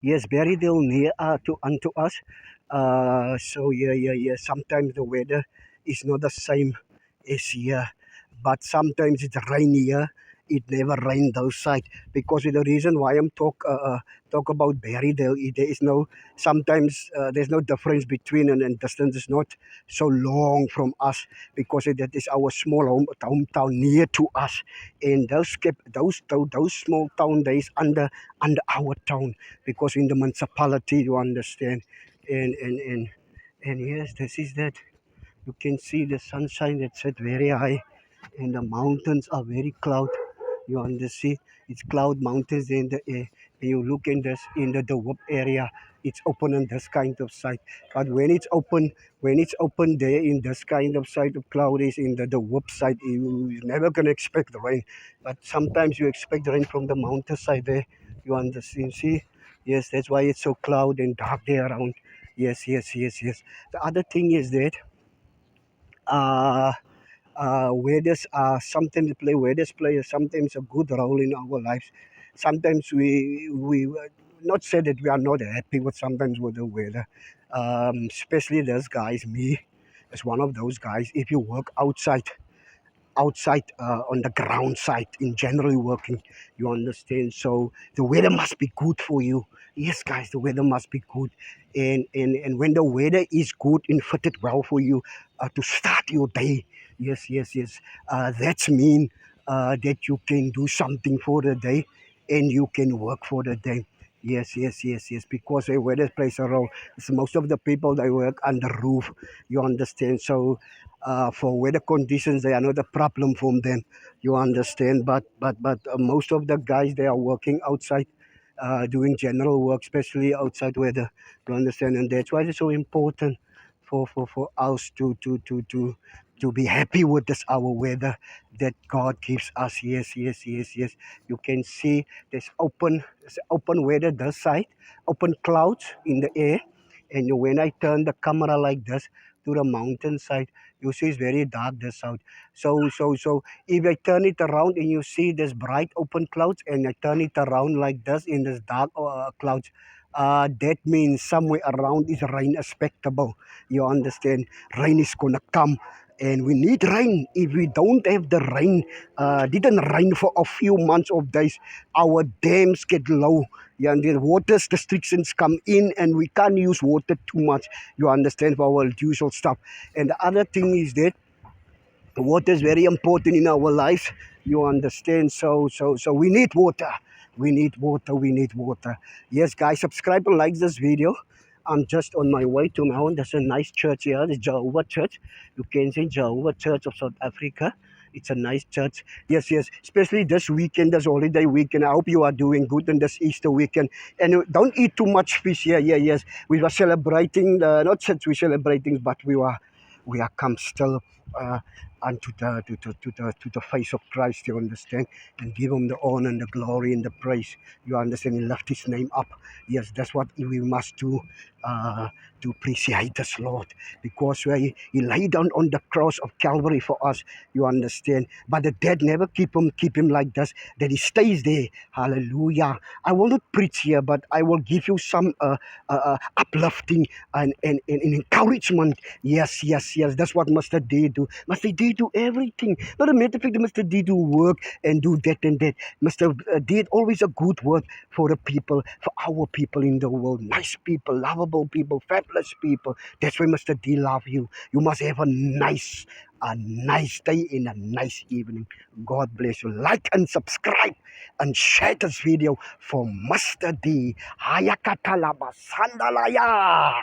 Yes, very little near to unto us. So yeah, yeah, yeah. Sometimes the weather is not the same as here, but sometimes it's rainier. It never rained those side because the reason why I'm talk about Berrydale, there is no sometimes there's no difference between and distance is not so long from us because that is our small hometown near to us, and those small town days under our town because in the municipality you understand and and yes, this is that you can see the sunshine that's set very high and the mountains are very cloud. You understand? It's cloud mountains in the air. And you look in this in the whoop area, it's open on this kind of site. But when it's open there in this kind of site of cloud is in the whoop side, you're never gonna expect the rain. But sometimes you expect rain from the mountain side there. You understand? See? Yes, that's why it's so cloud and dark there around. Yes, yes, yes, yes. The other thing is that uh weathers are sometimes play weathers play sometimes a good role in our lives. Sometimes we not say that we are not happy with sometimes with the weather. Especially those guys, me as one of those guys. If you work outside on the ground side in generally working, you understand, so the weather must be good for you. Yes guys, the weather must be good, and when the weather is good and fitted well for you to start your day, yes, yes, yes, that's mean that you can do something for the day and you can work for the day. Yes, yes, yes, yes, because the weather plays a role. So most of the people they work under roof, you understand, so for weather conditions they are not a problem for them, you understand, but most of the guys they are working outside doing general work, especially outside weather, you understand, and that's why it's so important for us to be happy with this our weather that God gives us. Yes, yes, yes, yes. You can see there's open weather this side, open clouds in the air, and when I turn the camera like this to the mountainside, you see it's very dark this side. So if I turn it around and you see this bright open clouds and I turn it around like this in this dark clouds, that means somewhere around is rain expectable. You understand? Rain is gonna come. And we need rain. If we don't have the rain, didn't rain for a few months of days, our dams get low. Yeah, and the water restrictions come in, and we can't use water too much. You understand, for our usual stuff. And the other thing is that water is very important in our lives. You understand, so we need water. We need water. We need water. Yes guys, subscribe and like this video. I'm just on my way to my home. There's a nice church here, the Jehovah Church. You can see Jehovah Church of South Africa. It's a nice church. Yes, yes. Especially this weekend, this holiday weekend. I hope you are doing good in this Easter weekend. And don't eat too much fish here. Yeah, yes. We were celebrating, not since we're celebrating, but we are come still uh, unto the face of Christ, you understand, and give him the honor and the glory and the praise, you understand, and lift his name up. Yes, that's what we must do, uh, to appreciate this Lord, because he laid down on the cross of Calvary for us, you understand, but the dead never keep him like this, that he stays there. Hallelujah. I will not preach here, but I will give you some uplifting and encouragement. Yes, yes, yes. That's what Mr. D do. Mr. D do everything. Not a matter of fact, Mr. D do work and do that and that. Mr. D had always a good word for the people, for our people in the world. Nice people, lovable people, fabulous people. That's why Mr. D love you. You must have a nice day and a nice evening. God bless you. Like and subscribe and share this video for Mr. D. Hayakatalaba Sandalaya.